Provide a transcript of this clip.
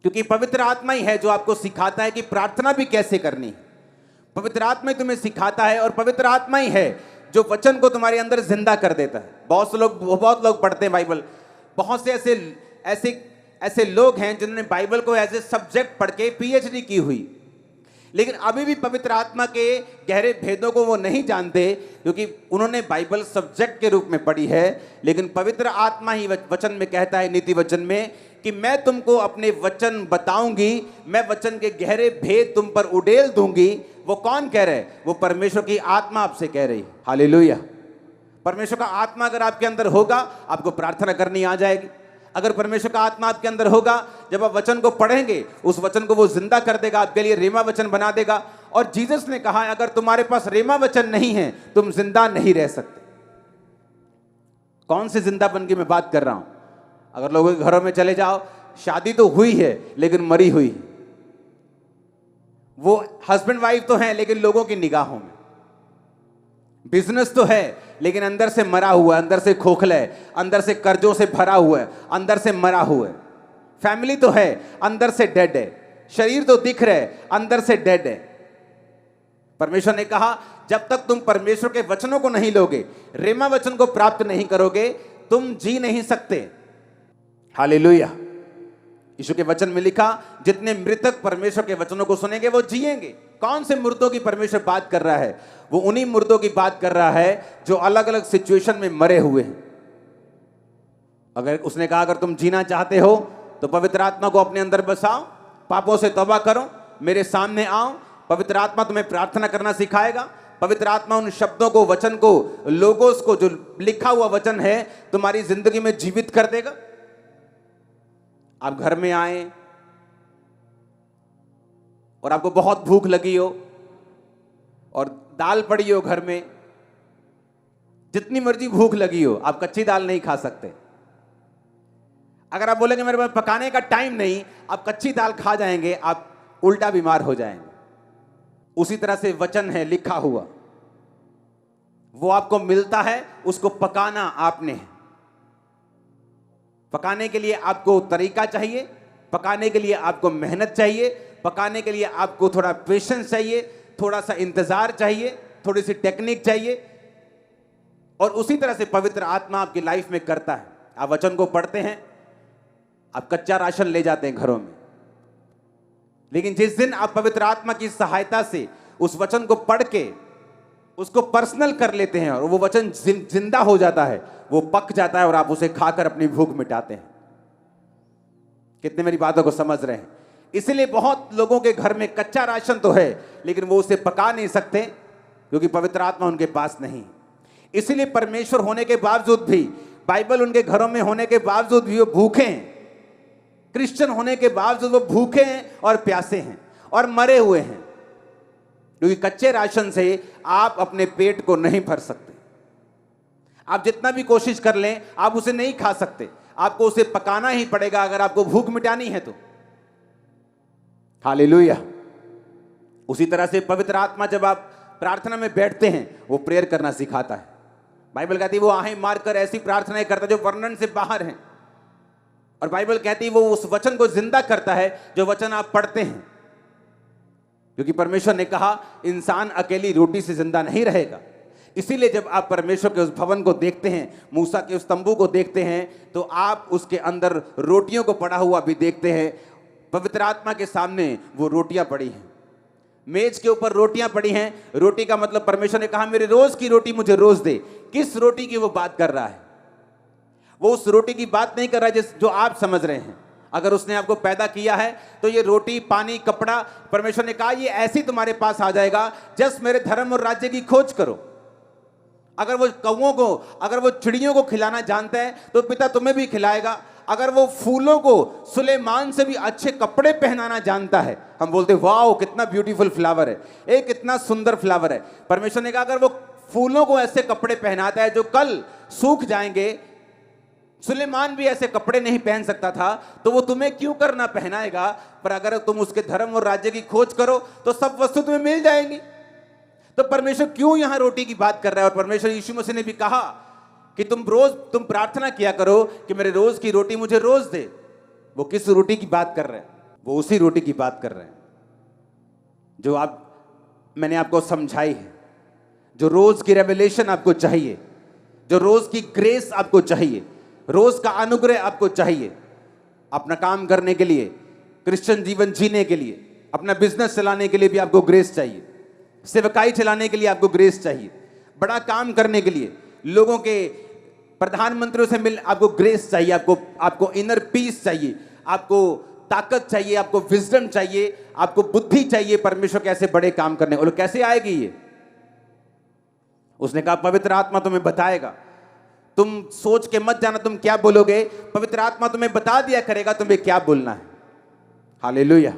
क्योंकि पवित्र आत्मा ही है जो आपको सिखाता है कि प्रार्थना भी कैसे करनी है। पवित्र आत्मा ही तुम्हें सिखाता है, और पवित्र आत्मा ही है जो वचन को तुम्हारे अंदर जिंदा कर देता है। बहुत लोग पढ़ते हैं बाइबल। बहुत से ऐसे लोग हैं जिन्होंने बाइबल को एज ए सब्जेक्ट पढ़ के पीएचडी की हुई, लेकिन अभी भी पवित्र आत्मा के गहरे भेदों को वो नहीं जानते, क्योंकि उन्होंने बाइबल सब्जेक्ट के रूप में पढ़ी है। लेकिन पवित्र आत्मा ही वचन में कहता है, नीति वचन में, कि मैं तुमको अपने वचन बताऊंगी, मैं वचन के गहरे भेद तुम पर उड़ेल दूंगी। वो कौन कह रहे हैं? वो परमेश्वर की आत्मा आपसे कह रही है। हालेलुया। परमेश्वर का आत्मा अगर आपके अंदर होगा, आपको प्रार्थना करनी आ जाएगी। अगर परमेश्वर का आत्मा आपके अंदर होगा, जब आप वचन को पढ़ेंगे, उस वचन को वो जिंदा कर देगा, आपके लिए रेमा वचन बना देगा। और जीसस ने कहा, अगर तुम्हारे पास रेमा वचन नहीं है, तुम जिंदा नहीं रह सकते। कौन से जिंदापन की मैं बात कर रहा हूं? अगर लोगों के घरों में चले जाओ, शादी तो हुई है लेकिन मरी हुई है। वो हस्बैंड वाइफ तो हैं लेकिन लोगों की निगाहों में। बिजनेस तो है लेकिन अंदर से मरा हुआ है, अंदर से खोखला है, अंदर से कर्जों से भरा हुआ है, अंदर से मरा हुआ है। फैमिली तो है, अंदर से डेड है। शरीर तो दिख रहा है, अंदर से डेड है। परमेश्वर ने कहा, जब तक तुम परमेश्वर के वचनों को नहीं लोगे, रेमा वचन को प्राप्त नहीं करोगे, तुम जी नहीं सकते। हालेलुया। यीशु के वचन में लिखा, जितने मृतक परमेश्वर के वचनों को सुनेंगे वो जिएंगे। कौन से मुर्दों की परमेश्वर बात कर रहा है? वो उन्हीं मुर्दों की बात कर रहा है जो अलग अलग सिचुएशन में मरे हुए हैं। अगर उसने कहा, अगर तुम जीना चाहते हो तो पवित्र आत्मा को अपने अंदर बसाओ, पापों से तौबा करो, मेरे सामने आओ। पवित्र आत्मा तुम्हें प्रार्थना करना सिखाएगा। पवित्र आत्मा उन शब्दों को, वचन को, लोगोस को, जो लिखा हुआ वचन है, तुम्हारी जिंदगी में जीवित कर देगा। आप घर में आए और आपको बहुत भूख लगी हो और दाल पड़ी हो घर में, जितनी मर्जी भूख लगी हो, आप कच्ची दाल नहीं खा सकते। अगर आप बोलेंगे मेरे पास पकाने का टाइम नहीं, आप कच्ची दाल खा जाएंगे, आप उल्टा बीमार हो जाएंगे। उसी तरह से वचन है लिखा हुआ, वो आपको मिलता है, उसको पकाना आपने है। पकाने के लिए आपको तरीका चाहिए, पकाने के लिए आपको मेहनत चाहिए, पकाने के लिए आपको थोड़ा पेशेंस चाहिए, थोड़ा सा इंतजार चाहिए, थोड़ी सी टेक्निक चाहिए। और उसी तरह से पवित्र आत्मा आपकी लाइफ में करता है। आप वचन को पढ़ते हैं, आप कच्चा राशन ले जाते हैं घरों में, लेकिन जिस दिन आप पवित्र आत्मा की सहायता से उस वचन को पढ़ के उसको पर्सनल कर लेते हैं और वो वचन जिंदा हो जाता है, वो पक जाता है और आप उसे खाकर अपनी भूख मिटाते हैं। कितने मेरी बातों को समझ रहे हैं? इसलिए बहुत लोगों के घर में कच्चा राशन तो है लेकिन वो उसे पका नहीं सकते, क्योंकि पवित्र आत्मा उनके पास नहीं। इसलिए परमेश्वर होने के बावजूद भी, बाइबल उनके घरों में होने के बावजूद भी वो भूखे हैं। क्रिश्चियन होने के बावजूद वो भूखे हैं और प्यासे हैं और मरे हुए हैं, क्योंकि कच्चे राशन से आप अपने पेट को नहीं भर सकते। आप जितना भी कोशिश कर लें, आप उसे नहीं खा सकते। आपको उसे पकाना ही पड़ेगा अगर आपको भूख मिटानी है तो। हालेलुया। उसी तरह से पवित्र आत्मा जब आप प्रार्थना में बैठते हैं, वो प्रेयर करना सिखाता है। बाइबल कहती है वो आहें मारकर ऐसी प्रार्थनाएं करता है जो वर्णन से बाहर हैं। और बाइबल कहती है वो उस वचन को जिंदा करता है जो वचन आप पढ़ते हैं, क्योंकि परमेश्वर ने कहा इंसान अकेली रोटी से जिंदा नहीं रहेगा। इसीलिए जब आप परमेश्वर के उस भवन को देखते हैं, मूसा के उस तंबू को देखते हैं, तो आप उसके अंदर रोटियों को पड़ा हुआ भी देखते हैं। पवित्र आत्मा के सामने वो रोटियां पड़ी हैं, मेज के ऊपर रोटियां पड़ी हैं। रोटी का मतलब परमेश्वर ने कहा मेरे रोज की रोटी मुझे रोज दे। किस रोटी की वो बात कर रहा है? वो उस रोटी की बात नहीं कर रहा है जो आप समझ रहे हैं। अगर उसने आपको पैदा किया है तो ये रोटी, पानी, कपड़ा, परमेश्वर ने कहा ये ऐसी तुम्हारे पास आ जाएगा, जस्ट मेरे धर्म और राज्य की खोज करो। अगर वो कौओं को, अगर वो चिड़ियों को खिलाना जानता है तो पिता तुम्हें भी खिलाएगा। अगर वो फूलों को सुलेमान से भी अच्छे कपड़े पहनाना जानता है, हम बोलते वाओ कितना ब्यूटीफुल फ्लावर है, एक कितना सुंदर फ्लावर है। परमेश्वर ने कहा अगर वो फूलों को ऐसे कपड़े पहनाता है जो कल सूख जाएंगे, सुलेमान भी ऐसे कपड़े नहीं पहन सकता था, तो वो तुम्हें क्यों करना पहनाएगा? पर अगर तुम उसके धर्म और राज्य की खोज करो तो सब वस्तु तुम्हें मिल जाएंगी। तो परमेश्वर क्यों यहां रोटी की बात कर रहा है? और परमेश्वर यीशु मसीह ने भी कहा कि तुम प्रार्थना किया करो कि मेरे रोज की रोटी मुझे रोज दे। वो किस रोटी की बात कर रहे हैं? वो उसी रोटी की बात कर रहे हैं जो मैंने आपको समझाई है, जो रोज की रेवलेशन आपको चाहिए, जो रोज की ग्रेस आपको चाहिए, रोज का अनुग्रह आपको चाहिए अपना काम करने के लिए, क्रिश्चियन जीवन जीने के लिए, अपना बिजनेस चलाने के लिए भी आपको ग्रेस चाहिए, सेवकाई चलाने के लिए आपको ग्रेस चाहिए, बड़ा काम करने के लिए, लोगों के प्रधानमंत्रियों से मिल आपको ग्रेस चाहिए, आपको इनर पीस चाहिए, आपको ताकत चाहिए, आपको विजडम चाहिए, आपको बुद्धि चाहिए परमेश्वर कैसे बड़े काम करने। और कैसे आएगी ये? उसने कहा पवित्र आत्मा तुम्हें बताएगा। तुम सोच के मत जाना तुम क्या बोलोगे, पवित्र आत्मा तुम्हें बता दिया करेगा तुम्हें क्या बोलना है। हालेलुया।